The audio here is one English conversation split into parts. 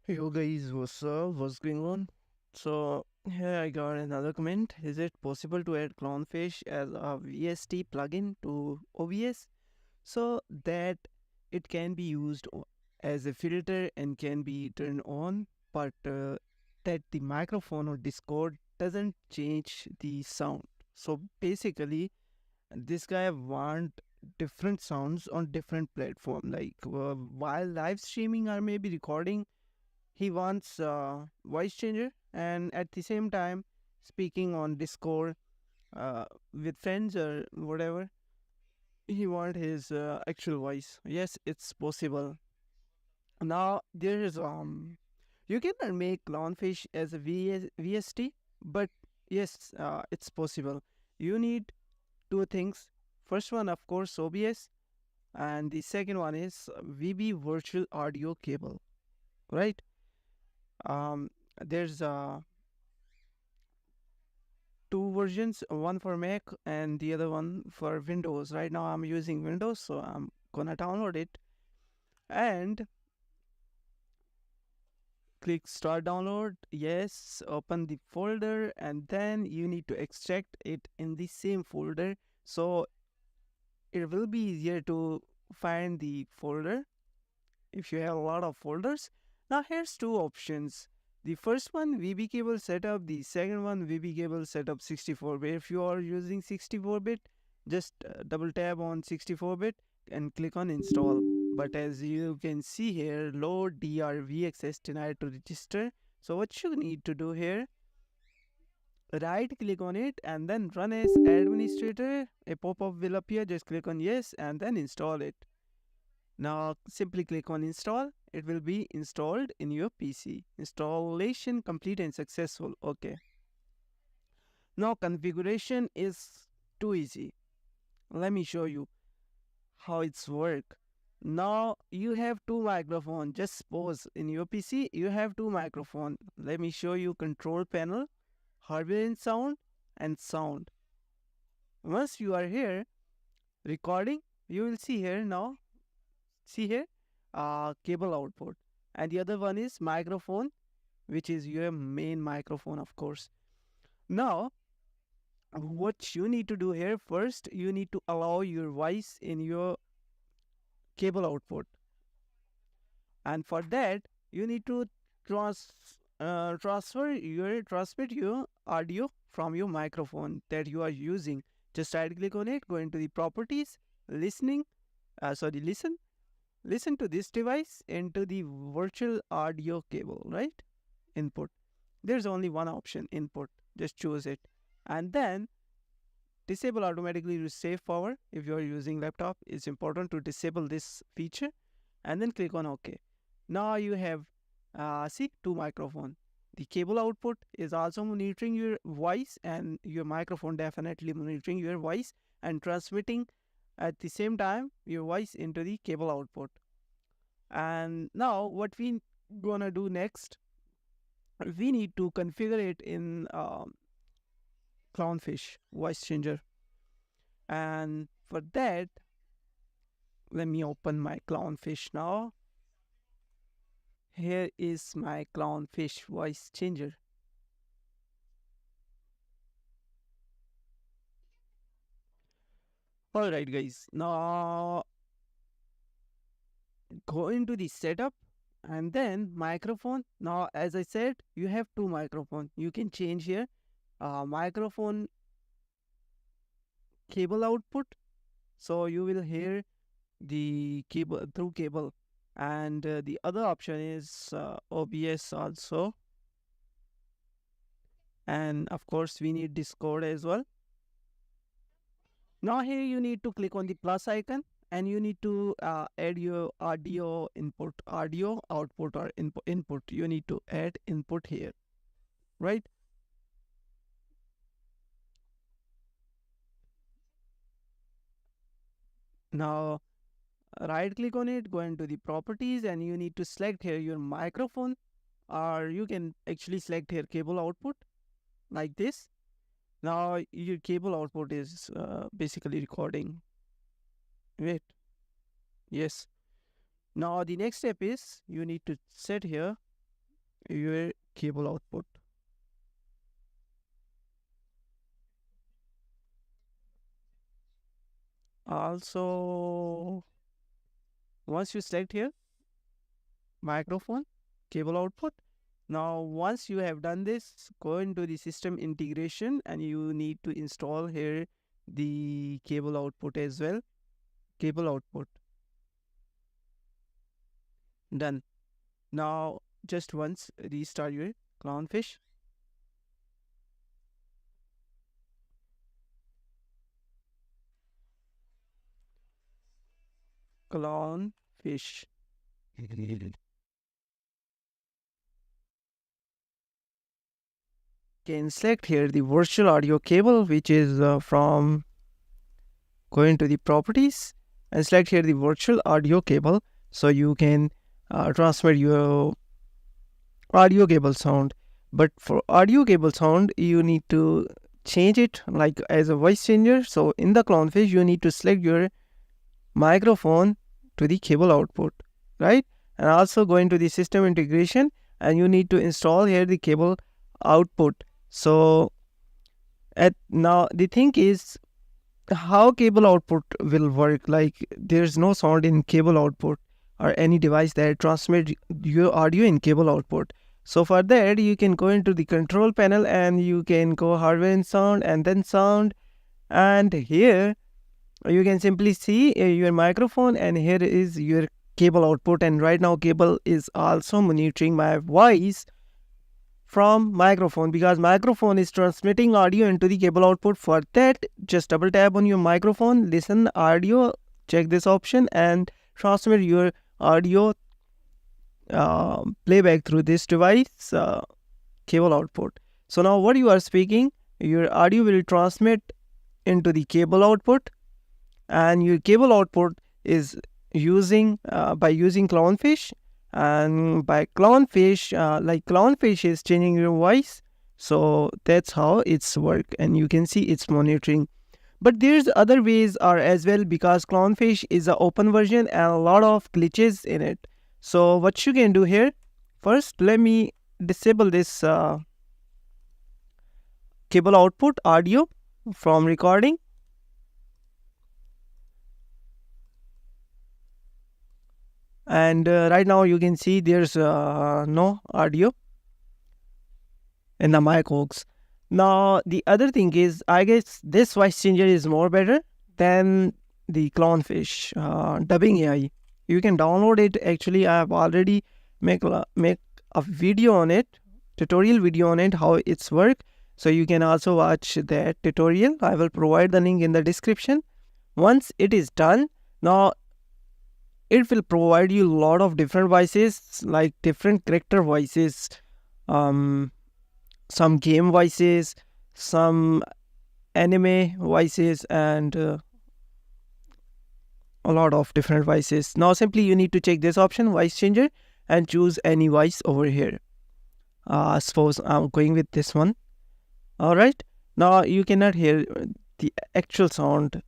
Yo guys, what's up? What's going on? So here I got another comment. Is it possible to add Clownfish as a VST plugin to OBS so that it can be used as a filter and can be turned on, but that the microphone or Discord doesn't change the sound? So basically, this guy want different sounds on different platform, like while live streaming or maybe recording he wants voice changer, and at the same time, speaking on Discord with friends or whatever, he want his actual voice. Yes, it's possible. Now there is you cannot make clownfish as a VST, but yes, it's possible. You need two things. First one, of course, OBS, and the second one is VB virtual audio cable. Right? Um, there's two versions, one for Mac and the other one for Windows. Right now I'm using Windows, so I'm gonna download it and click start download. Yes, open the folder and then you need to extract it in the same folder, so it will be easier to find the folder if you have a lot of folders. Now here's two options. The first one, VB cable setup. The second one, VB cable setup 64-bit. If you are using 64-bit, just double tap on 64-bit and click on install. But as you can see here, load drvxs denied to register. So what you need to do here, right click on it and then run as administrator. A pop-up will appear, just click on yes and then install it. Now simply click on install. It will be installed in your PC. Installation complete and successful. Okay. Now configuration is too easy. Let me show you how it's work. Now you have two microphones. Just suppose in your PC you have two microphones. Let me show you control panel, hardware and sound, and sound. Once you are here recording, you will see here now. See here, cable output, and the other one is microphone, which is your main microphone, of course. Now what you need to do here, first you need to allow your voice in your cable output, and for that you need to transmit your audio from your microphone that you are using. Just right click on it, go into the properties, listening, listen to this device into the virtual audio cable, right? Input. There's only one option, input. Just choose it. And then disable automatically to save power. If you're using laptop, it's important to disable this feature and then click on OK. Now you have, see, two microphone. The cable output is also monitoring your voice and your microphone definitely monitoring your voice and transmitting at the same time your voice into the cable output. And now what we gonna do next, we need to configure it in Clownfish voice changer. And for that, let me open my Clownfish now. Here is my Clownfish voice changer. Alright guys, now go into the setup and then microphone. Now as I said, you have two microphones. You can change here microphone cable output, so you will hear the cable through cable, and the other option is OBS also, and of course we need Discord as well. Now here you need to click on the plus icon and you need to add your audio input, audio output or input. You need to add input here, right? Now right click on it, go into the properties and you need to select here your microphone, or you can actually select here cable output like this. Now your cable output is basically recording. Wait, yes. Now the next step is you need to set here your cable output. Also, once you select here microphone, cable output. Now, once you have done this, go into the system integration and you need to install here the cable output as well. Cable output. Done. Now, just once restart your Clownfish. Clownfish. Can select here the virtual audio cable, which is from going to the properties and select here the virtual audio cable, so you can transfer your audio cable sound. But for audio cable sound, you need to change it like as a voice changer. So in the Clownfish, you need to select your microphone to the cable output, right? And also go into the system integration and you need to install here the cable output. So at now the thing is how cable output will work. Like there's no sound in cable output or any device that transmits your audio in cable output. So for that, you can go into the control panel and you can go hardware and sound and then sound. And here you can simply see your microphone and here is your cable output. And right now cable is also monitoring my voice from microphone because microphone is transmitting audio into the cable output. For that, just double tap on your microphone, listen audio, check this option and transmit your audio playback through this device cable output. So now what you are speaking, your audio will transmit into the cable output and your cable output is using by using Clownfish. And by Clownfish, like Clownfish is changing your voice, so that's how it's work and you can see it's monitoring. But there's other ways are as well because Clownfish is an open version and a lot of glitches in it. So what you can do here, first let me disable this cable output audio from recording. And right now you can see there's no audio in the mic hooks. Now the other thing is, I guess this voice changer is more better than the Clownfish dubbing AI. You can download it. Actually, I have already make a video on it, tutorial video on it, how it's work. So you can also watch that tutorial. I will provide the link in the description. Once it is done, now it will provide you a lot of different voices, like different character voices, some game voices, some anime voices, and a lot of different voices. Now simply you need to check this option, voice changer, and choose any voice over here. Suppose I'm going with this one. All right. Now you cannot hear the actual sound,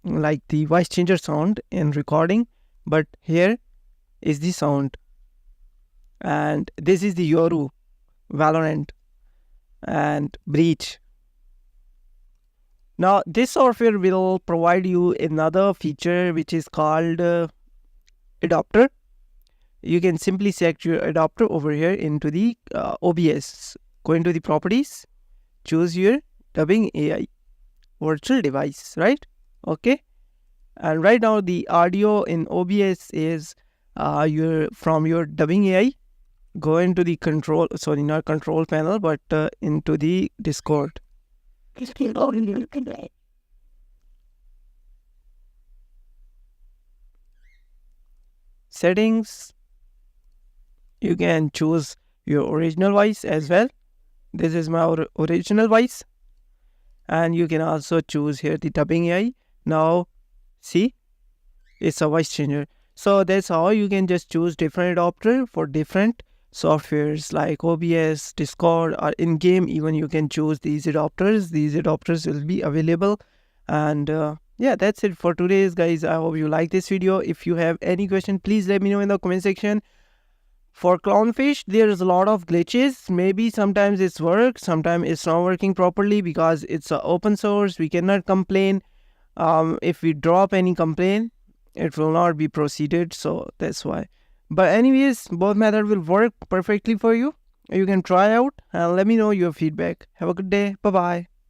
like the voice changer sound in recording, but here is the sound. And this is the Yoru, Valorant, and Breach. Now this software will provide you another feature which is called adapter. You can simply select your adapter over here into the OBS. Go into the properties, choose your dubbing AI virtual device, right? Okay. And right now the audio in OBS is from your dubbing AI. Go into the control, sorry, not control panel, but into the Discord. Settings. You can choose your original voice as well. This is my original voice. And you can also choose here the dubbing AI. Now see, it's a voice changer. So that's how you can just choose different adapter for different softwares like OBS, Discord, or in game even you can choose these adapters. These adapters will be available. And yeah, that's it for today's, guys. I hope you like this video. If you have any question, please let me know in the comment section. For Clownfish, there's a lot of glitches. Maybe sometimes it's work, sometimes it's not working properly because it's open source. We cannot complain. If we drop any complaint, it will not be proceeded. So that's why. But anyways, both method will work perfectly for you. You can try out and let me know your feedback. Have a good day. Bye bye.